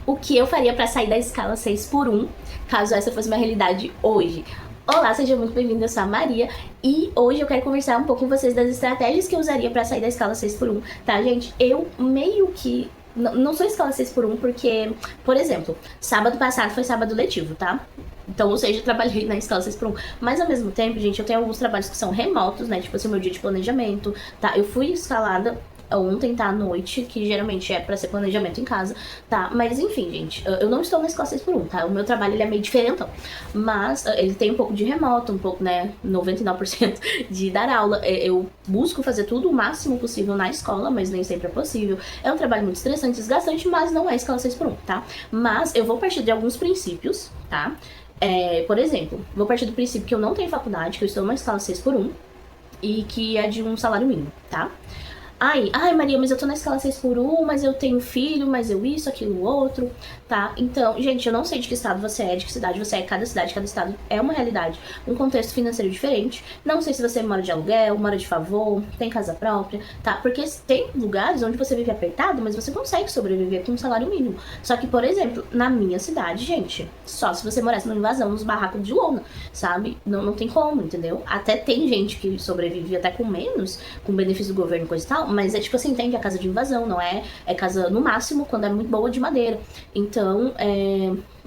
o que eu faria para sair da escala 6 por 1, caso essa fosse uma realidade hoje. Olá, seja muito bem-vindo, eu sou a Maria e hoje eu quero conversar um pouco com vocês das estratégias que eu usaria para sair da escala 6 por 1, tá, gente? Eu meio que não sou escala 6 por 1 porque, por exemplo, sábado passado foi sábado letivo, tá? Então, ou seja, eu trabalhei na escala 6 por 1. Mas ao mesmo tempo, gente, eu tenho alguns trabalhos que são remotos, né? Tipo assim, o meu dia de planejamento, tá? Eu fui escalada ontem, tá, à noite, que geralmente é pra ser planejamento em casa, tá? Mas enfim, gente, eu não estou na escola 6 por 1, tá? O meu trabalho, ele é meio diferentão. Mas ele tem um pouco de remoto, um pouco, né, 99% de dar aula. Eu busco fazer tudo o máximo possível na escola, mas nem sempre é possível. É um trabalho muito estressante, desgastante, mas não é escola 6 por 1, tá? Mas eu vou partir de alguns princípios, tá? Por exemplo, vou partir do princípio que eu não tenho faculdade, que eu estou numa escala 6 por 1 e que é de um salário mínimo, tá? Ai, Maria, mas eu tô na escala 6 por 1, mas eu tenho filho, mas eu isso, aquilo, outro, tá? Então, gente, eu não sei de que estado você é, de que cidade você é, cada cidade, cada estado é uma realidade, um contexto financeiro diferente. Não sei se você mora de aluguel, mora de favor, tem casa própria, tá? Porque tem lugares onde você vive apertado, mas você consegue sobreviver com um salário mínimo. Só que, por exemplo, na minha cidade, gente, só se você morasse numa invasão, nos barracos de lona, sabe? Não tem como, entendeu? Até tem gente que sobrevive até com menos, com benefício do governo e coisa e tal, mas é tipo assim, entende? É casa de invasão, não é? É casa, no máximo, quando é muito boa, de madeira. Então,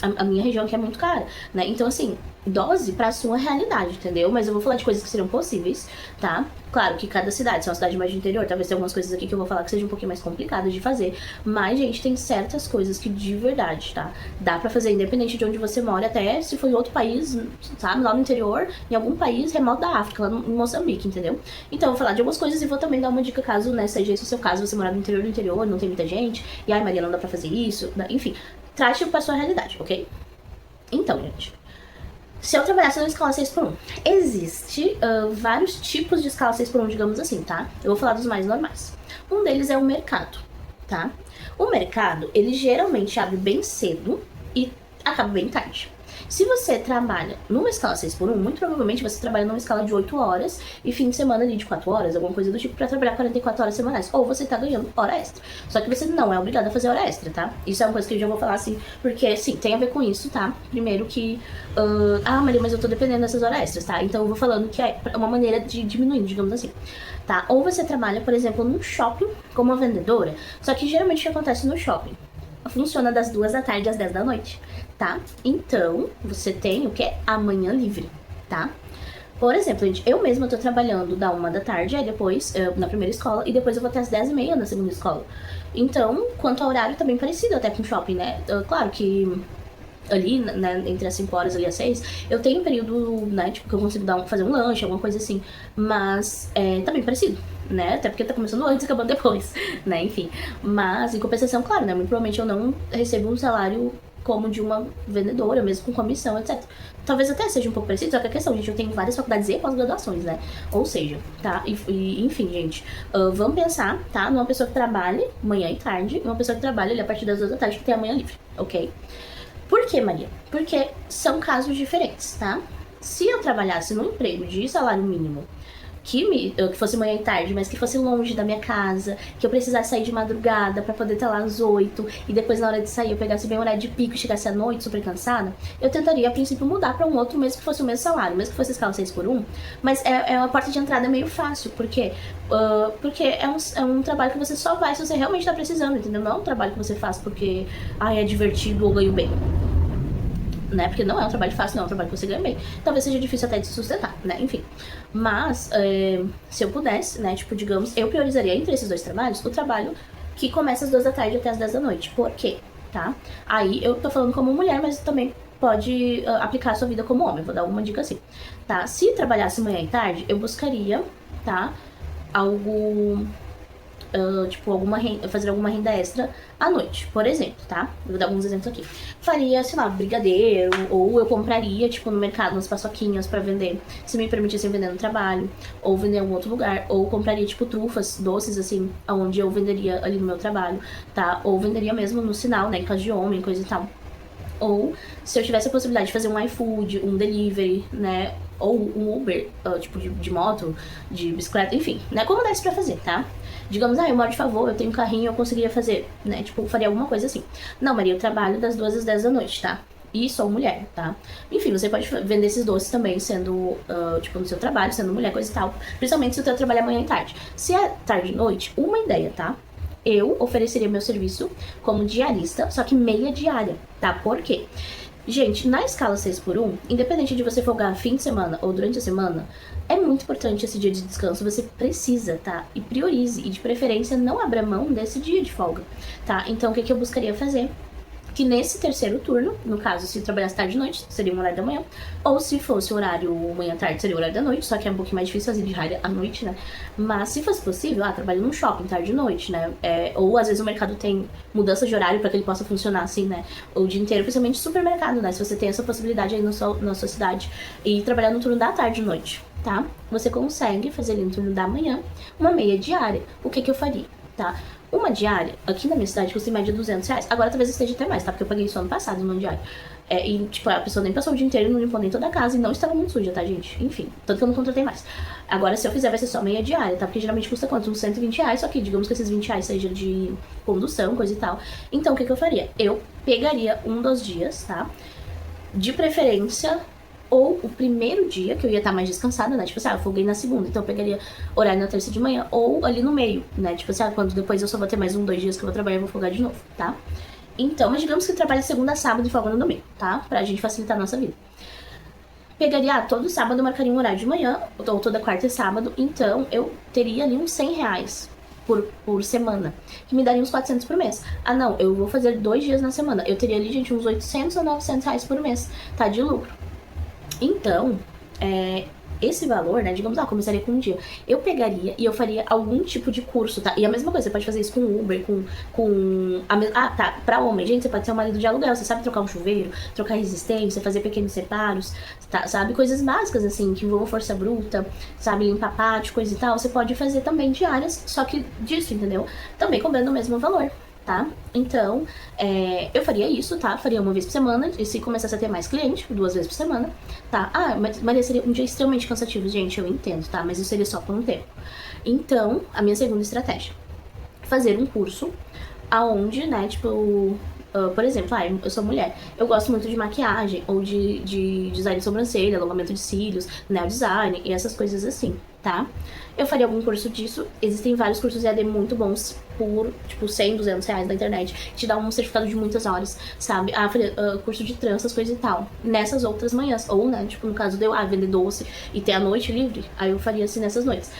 a minha região aqui é muito cara, né? Então, assim, dose pra sua realidade, entendeu? Mas eu vou falar de coisas que seriam possíveis, tá? Claro que cada cidade, se é uma cidade mais de interior, talvez tenha algumas coisas aqui que eu vou falar que sejam um pouquinho mais complicadas de fazer. Mas, gente, tem certas coisas que de verdade, tá? Dá pra fazer independente de onde você mora, até se for em outro país, sabe? Lá no interior, em algum país remoto da África, lá no Moçambique, entendeu? Então, eu vou falar de algumas coisas e vou também dar uma dica caso, né, seja esse o seu caso, você morar no interior do interior, não tem muita gente, e ai, Maria, não dá pra fazer isso, enfim. Trate pra sua realidade, ok? Então, gente, se eu trabalhasse na escala 6 por 1, existe vários tipos de escala 6 por 1, digamos assim, tá? Eu vou falar dos mais normais. Um deles é o mercado, tá? O mercado, ele geralmente abre bem cedo e acaba bem tarde. Se você trabalha numa escala 6 por 1, muito provavelmente você trabalha numa escala de 8 horas e fim de semana ali de 4 horas, alguma coisa do tipo, pra trabalhar 44 horas semanais. Ou você tá ganhando hora extra. Só que você não é obrigado a fazer hora extra, tá? Isso é uma coisa que eu já vou falar assim, porque sim, tem a ver com isso, tá? Primeiro que, Maria, mas eu tô dependendo dessas horas extras, tá? Então eu vou falando que é uma maneira de diminuir, digamos assim, tá? Ou você trabalha, por exemplo, num shopping como uma vendedora, só que geralmente o que acontece no shopping? Funciona das 2 da tarde às 10 da noite, tá? Então, você tem o que? Amanhã livre, tá? Por exemplo, gente, eu mesma tô trabalhando da 1 da tarde, aí depois, na primeira escola, e depois eu vou até as 10h30 na segunda escola. Então, quanto ao horário, tá bem parecido até com o shopping, né? Claro que ali, né, entre as 5 horas ali às 6, eu tenho um período, né, tipo, que eu consigo fazer um lanche, alguma coisa assim, mas tá bem parecido, né, até porque tá começando antes e acabando depois, né, enfim, mas em compensação, claro, né, muito provavelmente eu não recebo um salário como de uma vendedora, mesmo com comissão, etc. Talvez até seja um pouco parecido, só que a questão, gente, eu tenho várias faculdades e pós-graduações, né, ou seja, tá, enfim, gente, vamos pensar, tá, numa pessoa que trabalha manhã e tarde, e uma pessoa que trabalha ali a partir das 2 da tarde, que tem a manhã livre, ok? Por que, Maria? Porque são casos diferentes, tá? Se eu trabalhasse num emprego de salário mínimo que fosse manhã e tarde, mas que fosse longe da minha casa, que eu precisasse sair de madrugada pra poder estar lá às 8 e depois na hora de sair eu pegasse bem o horário de pico e chegasse à noite super cansada, eu tentaria a princípio mudar pra um outro, mesmo que fosse o mesmo salário, mesmo que fosse escala 6 por 1, mas é uma porta de entrada meio fácil, porque é um trabalho que você só vai se você realmente tá precisando, entendeu? Não é um trabalho que você faz porque é divertido ou ganho bem. Né? Porque não é um trabalho fácil, não é um trabalho que você ganha bem. Talvez seja difícil até de se sustentar, né? Enfim. Mas, se eu pudesse, né? Tipo, digamos, eu priorizaria entre esses dois trabalhos o trabalho que começa às 2 da tarde até às 10 da noite. Por quê? Tá? Aí eu tô falando como mulher, mas também pode aplicar a sua vida como homem. Vou dar uma dica assim, tá? Se trabalhasse manhã e tarde, eu buscaria, tá? Algo tipo, fazer alguma renda extra à noite, por exemplo, tá? Vou dar alguns exemplos aqui. Faria, sei lá, brigadeiro, ou eu compraria, tipo, no mercado, umas paçoquinhas pra vender, se me permitissem vender no trabalho, ou vender em algum outro lugar, ou compraria, tipo, trufas, doces, assim, onde eu venderia ali no meu trabalho, tá? Ou venderia mesmo no sinal, né, em casa de homem, coisa e tal. Ou, se eu tivesse a possibilidade de fazer um iFood, um delivery, né, ou um Uber, tipo, de moto, de bicicleta, enfim, né, como dá isso pra fazer, tá? Digamos, eu moro de favor, eu tenho um carrinho, eu conseguiria fazer, né? Tipo, faria alguma coisa assim. Não, Maria, eu trabalho das 2 às 10 da noite, tá? E sou mulher, tá? Enfim, você pode vender esses doces também sendo, tipo, no seu trabalho, sendo mulher, coisa e tal. Principalmente se o teu trabalho é manhã e tarde. Se é tarde e noite, uma ideia, tá? Eu ofereceria meu serviço como diarista, só que meia diária, tá? Por quê? Gente, na escala 6x1, independente de você folgar fim de semana ou durante a semana, é muito importante esse dia de descanso, você precisa, tá? E priorize, e de preferência não abra mão desse dia de folga, tá? Então, o que eu buscaria fazer? Que nesse terceiro turno, no caso, se trabalhasse tarde e noite, seria um horário da manhã, ou se fosse o horário manhã-tarde, seria o horário da noite, só que é um pouquinho mais difícil fazer de rádio à noite, né? Mas se fosse possível, trabalho num shopping tarde e noite, né? Ou às vezes o mercado tem mudança de horário para que ele possa funcionar assim, né? O dia inteiro, principalmente supermercado, né? Se você tem essa possibilidade aí na sua cidade e trabalhar no turno da tarde e noite, tá? Você consegue fazer ali no turno da manhã uma meia diária. O que eu faria, tá? Uma diária, aqui na minha cidade, custa em média R$200. Agora talvez esteja até mais, tá? Porque eu paguei isso ano passado numa diária. E, tipo, a pessoa nem passou o dia inteiro, não limpou nem toda a casa e não estava muito suja, tá, gente? Enfim, tanto que eu não contratei mais. Agora, se eu fizer, vai ser só meia diária, tá? Porque geralmente custa quanto? Uns R$120, só que digamos que esses R$20 seja de condução, coisa e tal. Então, o que eu faria? Eu pegaria um dos dias, tá? De preferência, ou o primeiro dia, que eu ia estar mais descansada, né? Tipo assim, eu folguei na segunda, então eu pegaria horário na terça de manhã, ou ali no meio, né? Tipo assim, quando depois eu só vou ter mais 2 dias que eu vou trabalhar, eu vou folgar de novo, tá? Então, mas digamos que eu trabalhe segunda a sábado e folga no domingo, tá? Pra gente facilitar a nossa vida. Pegaria, todo sábado eu marcaria um horário de manhã, ou toda quarta e sábado, então eu teria ali uns R$100 por semana, que me daria uns 400 por mês. Não, eu vou fazer 2 dias na semana, eu teria ali, gente, uns 800 a R$900 por mês, tá? De lucro. Então, esse valor, né, digamos, começaria com um dia. Eu pegaria e eu faria algum tipo de curso, tá? E a mesma coisa, você pode fazer isso com Uber, tá, pra homem, gente, você pode ser um marido de aluguel, você sabe trocar um chuveiro, trocar resistência, fazer pequenos separos, tá? Sabe? Coisas básicas, assim, que envolvam força bruta, sabe? Limpar pátio, coisa e tal, você pode fazer também diárias, só que disso, entendeu? Também cobrando o mesmo valor. Tá? Então, eu faria isso, tá? Faria uma vez por semana, e se começasse a ter mais cliente, 2 vezes por semana, tá? Mas seria um dia extremamente cansativo, gente, eu entendo, tá? Mas isso seria só por um tempo. Então, a minha segunda estratégia, fazer um curso aonde, né, tipo... por exemplo, eu sou mulher, eu gosto muito de maquiagem, ou de design de sobrancelha, alongamento de cílios, nail design, e essas coisas assim, tá? Eu faria algum curso disso, existem vários cursos EAD muito bons por, tipo, R$100, R$200 na internet, te dá um certificado de muitas horas, sabe? Faria curso de tranças, coisa e tal, nessas outras manhãs, ou, né, tipo, no caso de eu, vender doce e ter a noite livre, aí eu faria assim nessas noites.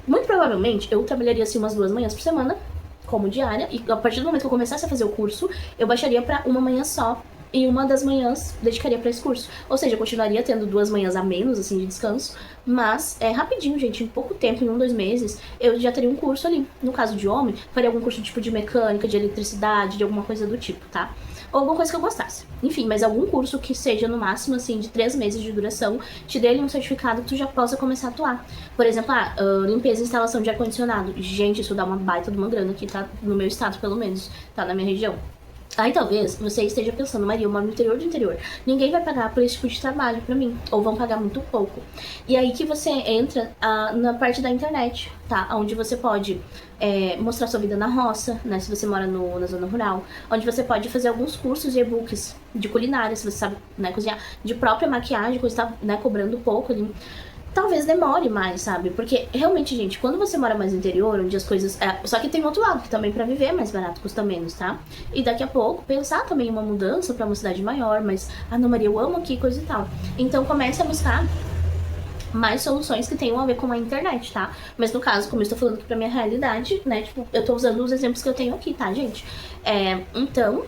Muito provavelmente, eu trabalharia assim umas 2 manhãs por semana, como diária, e a partir do momento que eu começasse a fazer o curso, eu baixaria pra uma manhã só, e uma das manhãs dedicaria pra esse curso. Ou seja, eu continuaria tendo 2 manhãs a menos, assim, de descanso, mas rapidinho, gente, em pouco tempo, em 1, 2 meses, eu já teria um curso ali. No caso de homem, faria algum curso tipo de mecânica, de eletricidade, de alguma coisa do tipo, tá? Ou alguma coisa que eu gostasse. Enfim, mas algum curso que seja no máximo, assim, de 3 meses de duração, te dê ali um certificado que tu já possa começar a atuar. Por exemplo, limpeza e instalação de ar-condicionado. Gente, isso dá uma baita de uma grana aqui, tá? No meu estado, pelo menos, tá? Na minha região. Aí talvez você esteja pensando, Maria, eu moro no interior do interior. Ninguém vai pagar por esse tipo de trabalho pra mim. Ou vão pagar muito pouco. E aí que você entra na parte da internet, tá? Onde você pode mostrar sua vida na roça, né? Se você mora na zona rural. Onde você pode fazer alguns cursos de e-books de culinária, se você sabe, né, cozinhar. De própria maquiagem, coisa tá, né, cobrando pouco ali. Talvez demore mais, sabe? Porque, realmente, gente, quando você mora mais no interior, onde as coisas... Só que tem outro lado, que também pra viver é mais barato, custa menos, tá? E daqui a pouco, pensar também em uma mudança pra uma cidade maior, mas... não, Maria, eu amo aqui, coisa e tal. Então, comece a buscar mais soluções que tenham a ver com a internet, tá? Mas no caso, como eu estou falando aqui pra minha realidade, né? Tipo, eu tô usando os exemplos que eu tenho aqui, tá, gente? Então...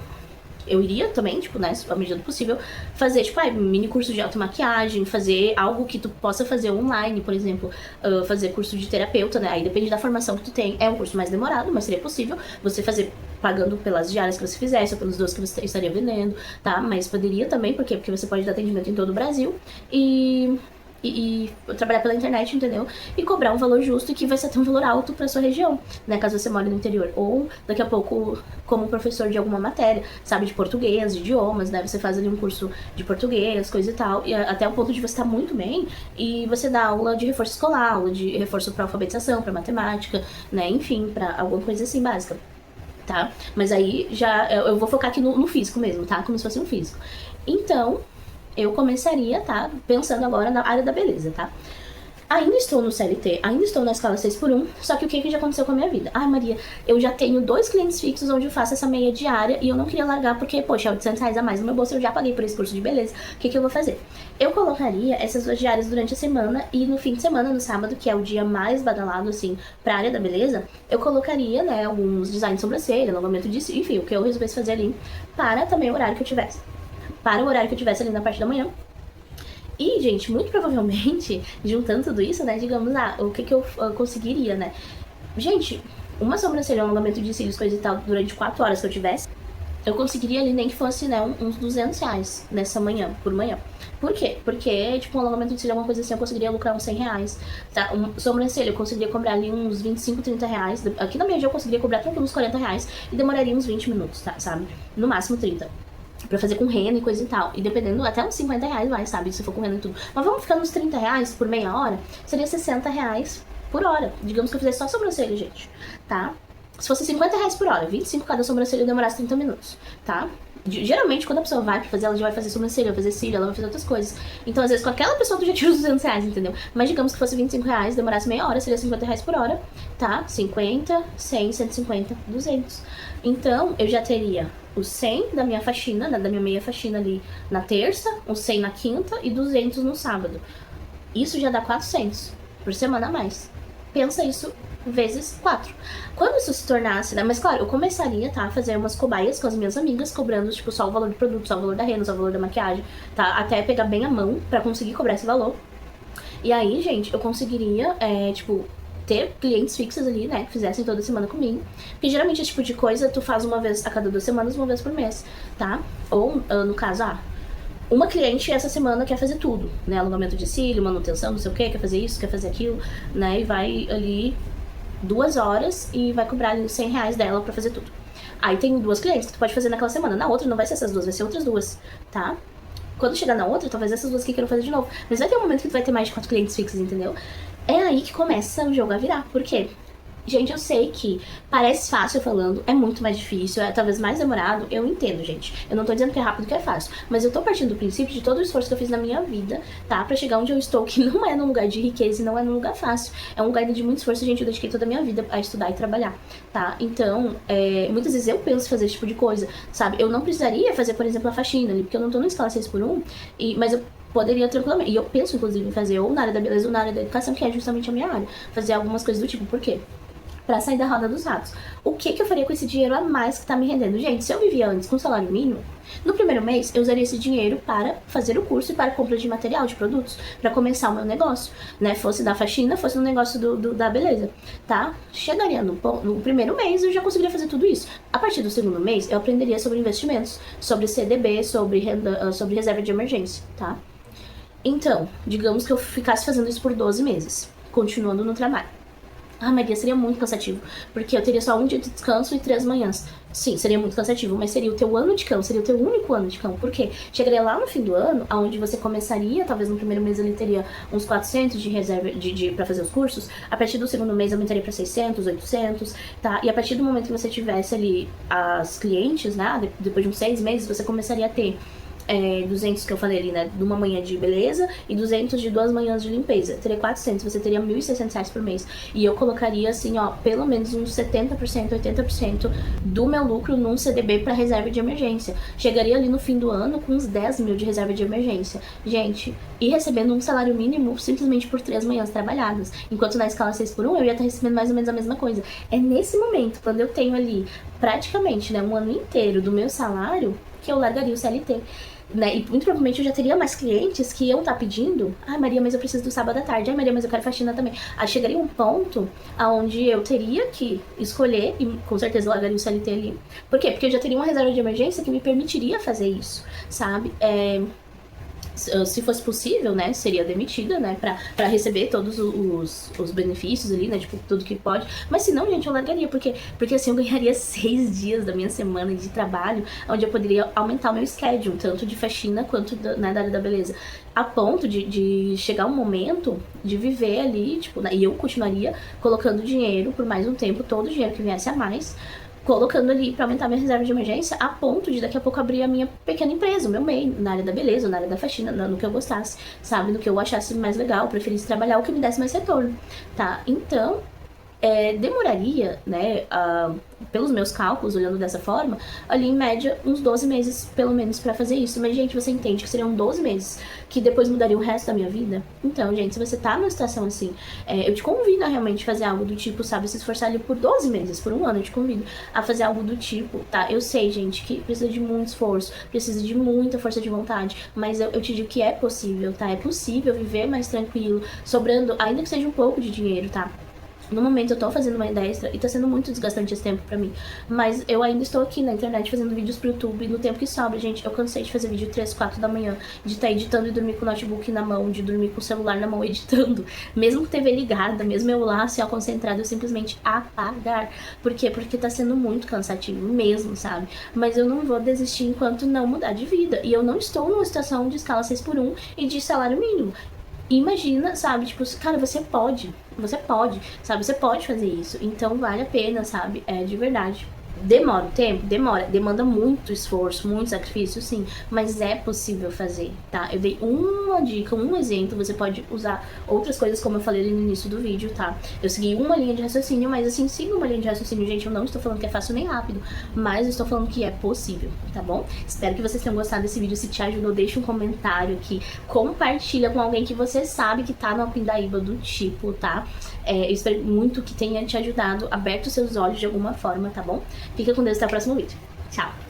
eu iria também, tipo, né, à medida do possível, fazer, tipo, mini curso de automaquiagem, fazer algo que tu possa fazer online, por exemplo, fazer curso de terapeuta, né, aí depende da formação que tu tem, é um curso mais demorado, mas seria possível você fazer pagando pelas diárias que você fizesse, ou pelos doces que você estaria vendendo, tá, mas poderia também, por quê? Porque você pode dar atendimento em todo o Brasil, e trabalhar pela internet, entendeu? E cobrar um valor justo e que vai ser até um valor alto pra sua região, né? Caso você more no interior. Ou daqui a pouco, como professor de alguma matéria, sabe? De português, de idiomas, né? Você faz ali um curso de português, coisa e tal. E até o ponto de você estar muito bem. E você dá aula de reforço escolar, aula de reforço pra alfabetização, pra matemática, né? Enfim, pra alguma coisa assim básica. Tá? Mas aí já eu vou focar aqui no físico mesmo, tá? Como se fosse um físico. Então, eu começaria, tá? Pensando agora na área da beleza, tá? Ainda estou no CLT, ainda estou na escala 6x1, só que o que já aconteceu com a minha vida? Ai, Maria, eu já tenho 2 clientes fixos onde eu faço essa meia diária e eu não queria largar porque, poxa, é R$800 a mais no meu bolso, eu já paguei por esse curso de beleza. O que eu vou fazer? Eu colocaria essas 2 diárias durante a semana e no fim de semana, no sábado, que é o dia mais badalado, assim, pra área da beleza, eu colocaria, né, alguns designs de sobrancelha, alongamento de cílio, enfim, o que eu resolvesse fazer ali para também o horário que eu tivesse. Para o horário que eu tivesse ali na parte da manhã. E, gente, muito provavelmente, juntando tudo isso, né, digamos, o que eu conseguiria, né? Gente, uma sobrancelha, um alongamento de cílios, coisa e tal, durante 4 horas que eu tivesse, eu conseguiria ali nem que fosse, né, uns R$200 nessa manhã, por manhã. Por quê? Porque, tipo, um alongamento de cílio, alguma coisa assim, eu conseguiria lucrar uns R$100, tá? Sobrancelha, eu conseguiria cobrar ali uns 25, R$30. Aqui na minha eu conseguiria cobrar tranquilo uns R$40 e demoraria uns 20 minutos, tá? Sabe? No máximo 30. Pra fazer com rena e coisa e tal. E dependendo, até uns R$50 vai, sabe? Se for com rena e tudo. Mas vamos ficar nos R$30 por meia hora? Seria R$60 por hora. Digamos que eu fizesse só sobrancelha, gente. Tá? Se fosse R$50 por hora, 25 cada sobrancelha demorasse 30 minutos. Tá? Geralmente, quando a pessoa vai pra fazer, ela já vai fazer sobrancelha, vai fazer cílio, ela vai fazer outras coisas. Então, às vezes, com aquela pessoa, tu já tira os R$200, entendeu? Mas digamos que fosse R$25, demorasse meia hora, seria R$50 por hora, tá? 50, 100, 150, 200. Então, eu já teria os 100 da minha faxina, da minha meia faxina ali na terça, os 100 na quinta e 200 no sábado. Isso já dá 400 por semana a mais. Pensa isso vezes 4. Quando isso se tornasse, né? Mas claro, eu começaria, tá? A fazer umas cobaias com as minhas amigas, cobrando, tipo, só o valor do produto, só o valor da rena, só o valor da maquiagem, tá? Até pegar bem a mão pra conseguir cobrar esse valor. E aí, gente, eu conseguiria, tipo, ter clientes fixos ali, né, que fizessem toda semana comigo. Porque geralmente esse tipo de coisa tu faz uma vez a cada 2 semanas, uma vez por mês, tá? Ou, no caso, uma cliente essa semana quer fazer tudo, né? Alongamento de cílio, manutenção, não sei o que, quer fazer isso, quer fazer aquilo, né? E vai ali 2 horas e vai cobrar ali os R$100 dela pra fazer tudo. Aí tem 2 clientes que tu pode fazer naquela semana. Na outra não vai ser essas 2, vai ser outras 2, tá? Quando chegar na outra, talvez essas 2 aqui queiram fazer de novo. Mas vai ter um momento que tu vai ter mais de 4 clientes fixos, entendeu? É aí que começa o jogo a virar. Por quê? Gente, eu sei que parece fácil falando, é muito mais difícil, é talvez mais demorado, eu entendo, gente. Eu não tô dizendo que é rápido, que é fácil, mas eu tô partindo do princípio de todo o esforço que eu fiz na minha vida, tá? Pra chegar onde eu estou, que não é num lugar de riqueza e não é num lugar fácil. É um lugar de muito esforço, gente, eu dediquei toda a minha vida a estudar e trabalhar, tá? Então, muitas vezes eu penso em fazer esse tipo de coisa, sabe? Eu não precisaria fazer, por exemplo, a faxina ali, porque eu não tô na escola 6x1, mas eu poderia tranquilamente, e eu penso, inclusive, em fazer ou na área da beleza ou na área da educação, que é justamente a minha área, fazer algumas coisas do tipo, por quê? Pra sair da roda dos ratos. O que eu faria com esse dinheiro a mais que tá me rendendo? Gente, se eu vivia antes com salário mínimo, no primeiro mês eu usaria esse dinheiro para fazer o curso e para compra de material, de produtos, para começar o meu negócio, né? Fosse da faxina, fosse no negócio da beleza, tá? Chegaria no primeiro mês eu já conseguiria fazer tudo isso. A partir do segundo mês eu aprenderia sobre investimentos, sobre CDB, sobre reserva de emergência, tá? Então, digamos que eu ficasse fazendo isso por 12 meses, continuando no trabalho. Ah, Maria, seria muito cansativo, porque eu teria só um dia de descanso e 3 manhãs. Sim, seria muito cansativo, mas seria o teu ano de cão, seria o teu único ano de cão. Por quê? Chegaria lá no fim do ano, onde você começaria, talvez no primeiro mês ele teria uns 400 de reserva pra fazer os cursos. A partir do segundo mês aumentaria pra 600, 800, tá? E a partir do momento que você tivesse ali as clientes, né, depois de uns 6 meses, você começaria a ter 200 que eu falei ali, né, de uma manhã de beleza e 200 de 2 manhãs de limpeza. Teria 400, você teria R$1.600 por mês. E eu colocaria, assim, ó, pelo menos uns 70%, 80% do meu lucro num CDB para reserva de emergência. Chegaria ali no fim do ano com uns 10 mil de reserva de emergência. Gente, e recebendo um salário mínimo simplesmente por 3 manhãs trabalhadas. Enquanto na escala 6x1 eu ia estar recebendo mais ou menos a mesma coisa. É nesse momento, quando eu tenho ali praticamente, né, um ano inteiro do meu salário, que eu largaria o CLT. Né? E muito provavelmente eu já teria mais clientes que iam estar pedindo: ai, Maria, mas eu preciso do sábado à tarde. Ai, Maria, mas eu quero faxina também. Aí chegaria um ponto onde eu teria que escolher, e com certeza eu largaria o CLT ali. Por quê? Porque eu já teria uma reserva de emergência que me permitiria fazer isso, sabe? se fosse possível, né, seria demitida, né, pra receber todos os benefícios ali, né, tipo, tudo que pode. Mas se não, gente, eu largaria, porque assim eu ganharia 6 dias da minha semana de trabalho, onde eu poderia aumentar o meu schedule, tanto de faxina quanto né, da área da beleza. A ponto de chegar um momento de viver ali, tipo, né, e eu continuaria colocando dinheiro por mais um tempo, todo o dinheiro que viesse a mais, colocando ali pra aumentar minha reserva de emergência, a ponto de daqui a pouco abrir a minha pequena empresa, o meu MEI, na área da beleza, na área da faxina, no que eu gostasse, sabe? No que eu achasse mais legal, preferisse trabalhar, o que me desse mais retorno, tá? Então, demoraria, né, pelos meus cálculos, olhando dessa forma, ali em média uns 12 meses, pelo menos, pra fazer isso. Mas, gente, você entende que seriam 12 meses que depois mudaria o resto da minha vida? Então, gente, se você tá numa situação assim, eu te convido a realmente fazer algo do tipo, sabe, se esforçar ali por 12 meses, por um ano, eu te convido a fazer algo do tipo, tá? Eu sei, gente, que precisa de muito esforço, precisa de muita força de vontade, mas eu te digo que é possível, tá? É possível viver mais tranquilo, sobrando, ainda que seja um pouco de dinheiro, tá? No momento eu tô fazendo uma renda extra e tá sendo muito desgastante esse tempo pra mim. Mas eu ainda estou aqui na internet fazendo vídeos pro YouTube. E no tempo que sobra, gente, eu cansei de fazer vídeo 3, 4 da manhã, de estar editando e dormir com o notebook na mão, de dormir com o celular na mão editando. Mesmo com TV ligada, mesmo eu lá, assim, ó, concentrado, eu simplesmente apagar. Por quê? Porque tá sendo muito cansativo mesmo, sabe? Mas eu não vou desistir enquanto não mudar de vida. E eu não estou numa situação de escala 6x1 e de salário mínimo. Imagina, sabe, tipo, cara, você pode, sabe, você pode fazer isso, então vale a pena, sabe, de verdade. Demora um tempo? Demanda muito esforço, muito sacrifício, sim, mas é possível fazer, tá? Eu dei uma dica, um exemplo, você pode usar outras coisas como eu falei ali no início do vídeo, tá? Eu segui uma linha de raciocínio, mas assim, siga uma linha de raciocínio, gente, eu não estou falando que é fácil nem rápido, mas eu estou falando que é possível, tá bom? Espero que vocês tenham gostado desse vídeo, se te ajudou, deixa um comentário aqui, compartilha com alguém que você sabe que tá na pindaíba do tipo, tá? Eu espero muito que tenha te ajudado, aberto seus olhos de alguma forma, tá bom? Fica com Deus, até o próximo vídeo. Tchau!